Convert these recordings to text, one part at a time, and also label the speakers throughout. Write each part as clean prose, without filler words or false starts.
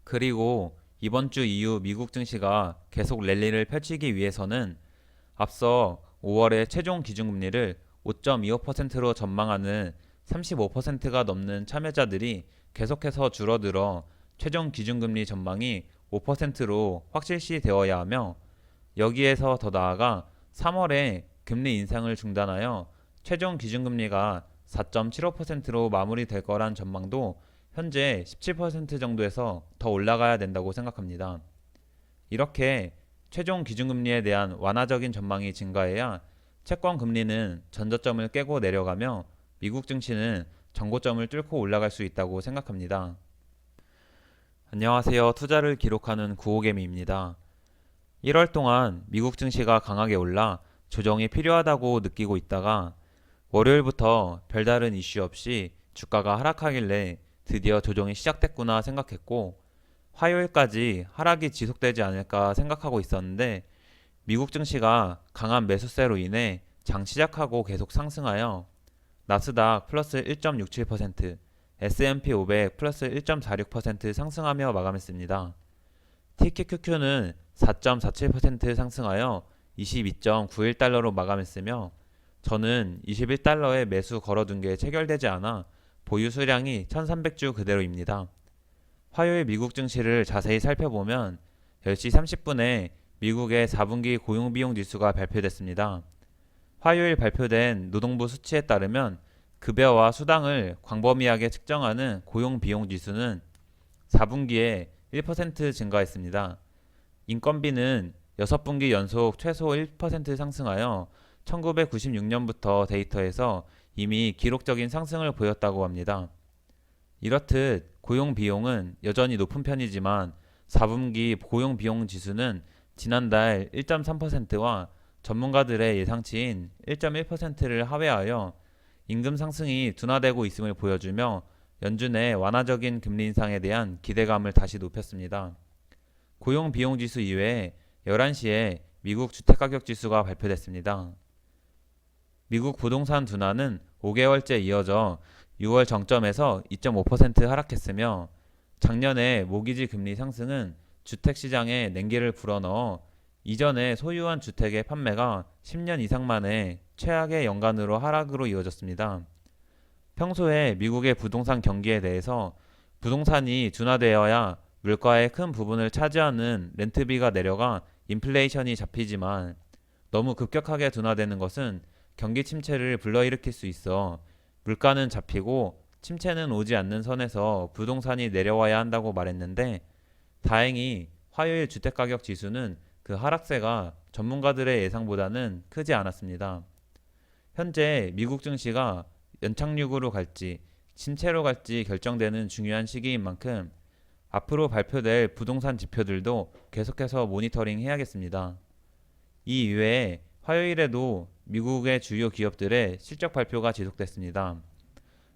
Speaker 1: 그리고 이번 주 이후 미국 증시가 계속 랠리를 펼치기 위해서는 앞서 5월에 최종 기준금리를 5.25%로 전망하는 35%가 넘는 참여자들이 계속해서 줄어들어 최종 기준금리 전망이 5%로 확실시 되어야 하며, 여기에서 더 나아가 3월에 금리 인상을 중단하여 최종 기준금리가 4.75%로 마무리될 거란 전망도 현재 17% 정도에서 더 올라가야 된다고 생각합니다. 이렇게 최종 기준금리에 대한 완화적인 전망이 증가해야 채권 금리는 전저점을 깨고 내려가며 미국 증시는 전고점을 뚫고 올라갈 수 있다고 생각합니다. 안녕하세요. 투자를 기록하는 구호개미입니다. 1월 동안 미국 증시가 강하게 올라 조정이 필요하다고 느끼고 있다가 월요일부터 별다른 이슈 없이 주가가 하락하길래 드디어 조정이 시작됐구나 생각했고, 화요일까지 하락이 지속되지 않을까 생각하고 있었는데 미국 증시가 강한 매수세로 인해 장 시작하고 계속 상승하여 나스닥 플러스 1.67%, S&P 500 플러스 1.46% 상승하며 마감했습니다. TQQQ는 4.47% 상승하여 22.91달러로 마감했으며, 저는 21달러에 매수 걸어둔 게 체결되지 않아 보유 수량이 1300주 그대로입니다. 화요일 미국 증시를 자세히 살펴보면 10시 30분에 미국의 4분기 고용비용 지수가 발표됐습니다. 화요일 발표된 노동부 수치에 따르면 급여와 수당을 광범위하게 측정하는 고용비용 지수는 4분기에 1% 증가했습니다. 인건비는 6분기 연속 최소 1% 상승하여 1996년부터 데이터에서 이미 기록적인 상승을 보였다고 합니다. 이렇듯 고용 비용은 여전히 높은 편이지만 4분기 고용 비용 지수는 지난달 1.3%와 전문가들의 예상치인 1.1%를 하회하여 임금 상승이 둔화되고 있음을 보여주며 연준의 완화적인 금리 인상에 대한 기대감을 다시 높였습니다. 고용 비용 지수 이외에 11시에 미국 주택가격 지수가 발표됐습니다. 미국 부동산 둔화는 5개월째 이어져 6월 정점에서 2.5% 하락했으며, 작년에 모기지 금리 상승은 주택시장에 냉기를 불어넣어 이전에 소유한 주택의 판매가 10년 이상 만에 최악의 연간으로 하락으로 이어졌습니다. 평소에 미국의 부동산 경기에 대해서 부동산이 둔화되어야 물가의 큰 부분을 차지하는 렌트비가 내려가 인플레이션이 잡히지만, 너무 급격하게 둔화되는 것은 경기 침체를 불러일으킬 수 있어 물가는 잡히고 침체는 오지 않는 선에서 부동산이 내려와야 한다고 말했는데, 다행히 화요일 주택가격 지수는 그 하락세가 전문가들의 예상보다는 크지 않았습니다. 현재 미국 증시가 연착륙으로 갈지 침체로 갈지 결정되는 중요한 시기인 만큼 앞으로 발표될 부동산 지표들도 계속해서 모니터링 해야겠습니다. 이 이외에 화요일에도 미국의 주요 기업들의 실적 발표가 지속됐습니다.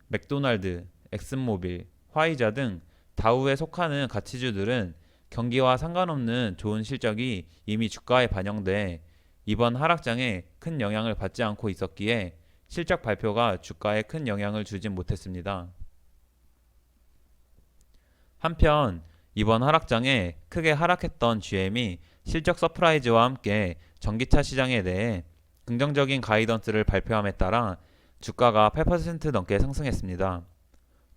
Speaker 1: 맥도날드, 엑슨모빌, 화이자 등 다우에 속하는 가치주들은 경기와 상관없는 좋은 실적이 이미 주가에 반영돼 이번 하락장에 큰 영향을 받지 않고 있었기에 실적 발표가 주가에 큰 영향을 주진 못했습니다. 한편 이번 하락장에 크게 하락했던 GM이 실적 서프라이즈와 함께 전기차 시장에 대해 긍정적인 가이던스를 발표함에 따라 주가가 8% 넘게 상승했습니다.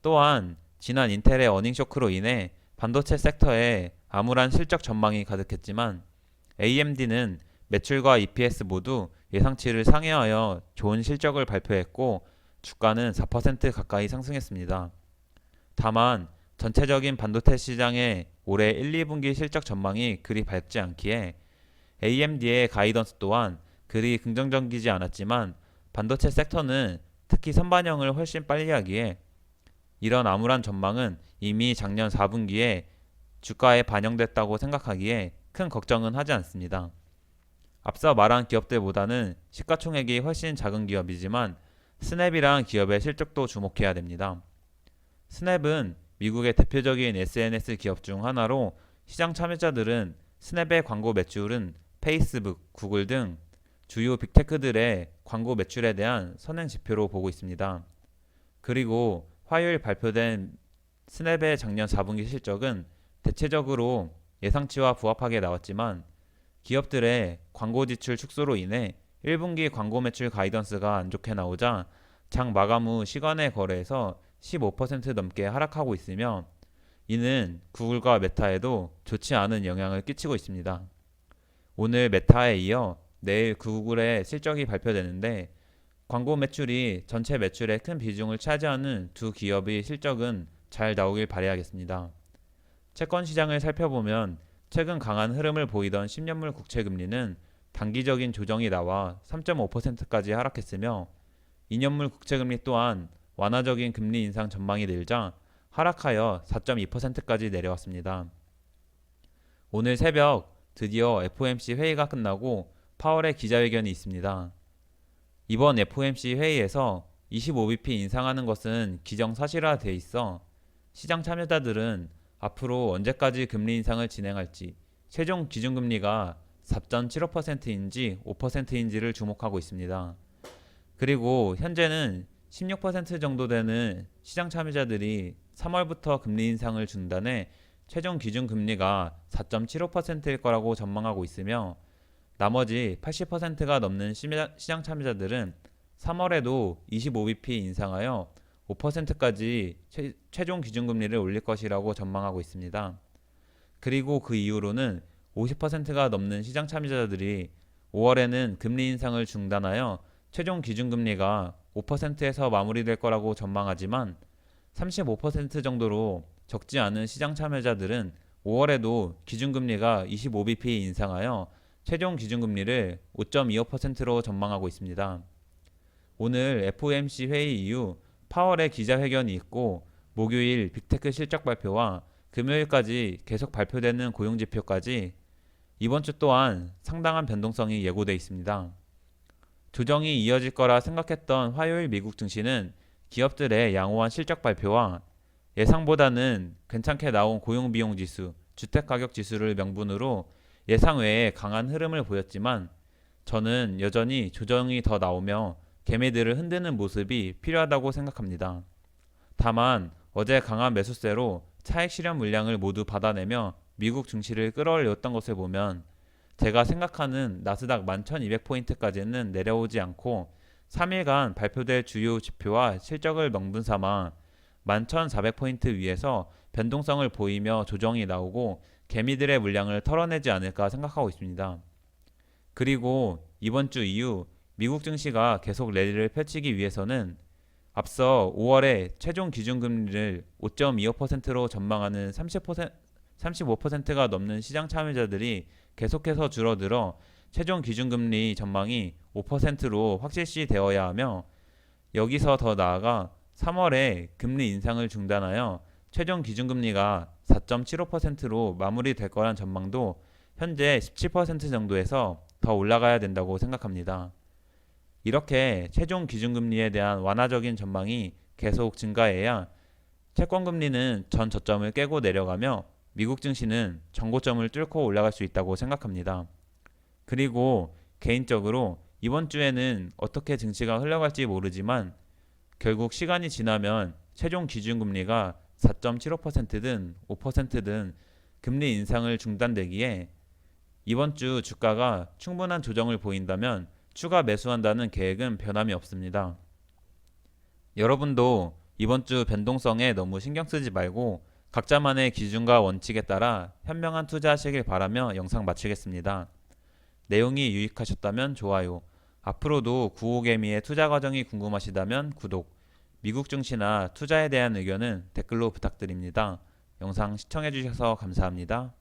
Speaker 1: 또한 지난 인텔의 어닝 쇼크로 인해 반도체 섹터에 암울한 실적 전망이 가득했지만 AMD는 매출과 EPS 모두 예상치를 상회하여 좋은 실적을 발표했고 주가는 4% 가까이 상승했습니다. 다만 전체적인 반도체 시장의 올해 1, 2분기 실적 전망이 그리 밝지 않기에 AMD의 가이던스 또한 그리 긍정적이지 않았지만, 반도체 섹터는 특히 선반영을 훨씬 빨리 하기에 이런 암울한 전망은 이미 작년 4분기에 주가에 반영됐다고 생각하기에 큰 걱정은 하지 않습니다. 앞서 말한 기업들보다는 시가총액이 훨씬 작은 기업이지만 스냅이란 기업의 실적도 주목해야 됩니다. 스냅은 미국의 대표적인 SNS 기업 중 하나로 시장 참여자들은 스냅의 광고 매출은 페이스북, 구글 등 주요 빅테크들의 광고 매출에 대한 선행 지표로 보고 있습니다. 그리고 화요일 발표된 스냅의 작년 4분기 실적은 대체적으로 예상치와 부합하게 나왔지만 기업들의 광고 지출 축소로 인해 1분기 광고 매출 가이던스가 안 좋게 나오자 장 마감 후 시간의 거래에서 15% 넘게 하락하고 있으며 이는 구글과 메타에도 좋지 않은 영향을 끼치고 있습니다. 오늘 메타에 이어 내일 구글의 실적이 발표되는데 광고 매출이 전체 매출의 큰 비중을 차지하는 두 기업의 실적은 잘 나오길 바라야겠습니다. 채권 시장을 살펴보면 최근 강한 흐름을 보이던 10년물 국채 금리는 단기적인 조정이 나와 3.5%까지 하락했으며 2년물 국채 금리 또한 완화적인 금리 인상 전망이 늘자 하락하여 4.2%까지 내려왔습니다. 오늘 새벽 드디어 FOMC 회의가 끝나고 파월의 기자회견이 있습니다. 이번 FOMC 회의에서 25bp 인상하는 것은 기정사실화돼 있어 시장 참여자들은 앞으로 언제까지 금리 인상을 진행할지, 최종 기준금리가 4.75%인지 5%인지를 주목하고 있습니다. 그리고 현재는 16% 정도 되는 시장 참여자들이 3월부터 금리 인상을 중단해 최종 기준금리가 4.75%일 거라고 전망하고 있으며 나머지 80%가 넘는 시장 참여자들은 3월에도 25bp 인상하여 5%까지 최종 기준금리를 올릴 것이라고 전망하고 있습니다. 그리고 그 이후로는 50%가 넘는 시장 참여자들이 5월에는 금리 인상을 중단하여 최종 기준금리가 5%에서 마무리될 거라고 전망하지만 35% 정도로 적지 않은 시장 참여자들은 5월에도 기준금리가 25bp 인상하여 최종 기준금리를 5.25%로 전망하고 있습니다. 오늘 FOMC 회의 이후 파월의 기자회견이 있고 목요일 빅테크 실적 발표와 금요일까지 계속 발표되는 고용지표까지 이번 주 또한 상당한 변동성이 예고돼 있습니다. 조정이 이어질 거라 생각했던 화요일 미국 증시는 기업들의 양호한 실적 발표와 예상보다는 괜찮게 나온 고용비용지수, 주택가격지수를 명분으로 예상 외에 강한 흐름을 보였지만 저는 여전히 조정이 더 나오며 개미들을 흔드는 모습이 필요하다고 생각합니다. 다만 어제 강한 매수세로 차익 실현 물량을 모두 받아내며 미국 증시를 끌어올렸던 것을 보면 제가 생각하는 나스닥 11,200포인트까지는 내려오지 않고 3일간 발표될 주요 지표와 실적을 명분 삼아 11,400포인트 위에서 변동성을 보이며 조정이 나오고 개미들의 물량을 털어내지 않을까 생각하고 있습니다. 그리고 이번 주 이후 미국 증시가 계속 랠리를 펼치기 위해서는 앞서 5월에 최종 기준금리를 5.25%로 전망하는 35%가 넘는 시장 참여자들이 계속해서 줄어들어 최종 기준금리 전망이 5%로 확실시 되어야 하며 여기서 더 나아가 3월에 금리 인상을 중단하여 최종 기준금리가 4.75%로 마무리될 거란 전망도 현재 17% 정도에서 더 올라가야 된다고 생각합니다. 이렇게 최종 기준금리에 대한 완화적인 전망이 계속 증가해야 채권금리는 전 저점을 깨고 내려가며 미국 증시는 전고점을 뚫고 올라갈 수 있다고 생각합니다. 그리고 개인적으로 이번 주에는 어떻게 증시가 흘러갈지 모르지만 결국 시간이 지나면 최종 기준금리가 4.75%든 5%든 금리 인상을 중단되기에 이번 주 주가가 충분한 조정을 보인다면 추가 매수한다는 계획은 변함이 없습니다. 여러분도 이번 주 변동성에 너무 신경 쓰지 말고 각자만의 기준과 원칙에 따라 현명한 투자하시길 바라며 영상 마치겠습니다. 내용이 유익하셨다면 좋아요, 앞으로도 구호개미의 투자 과정이 궁금하시다면 구독, 미국 증시나 투자에 대한 의견은 댓글로 부탁드립니다. 영상 시청해주셔서 감사합니다.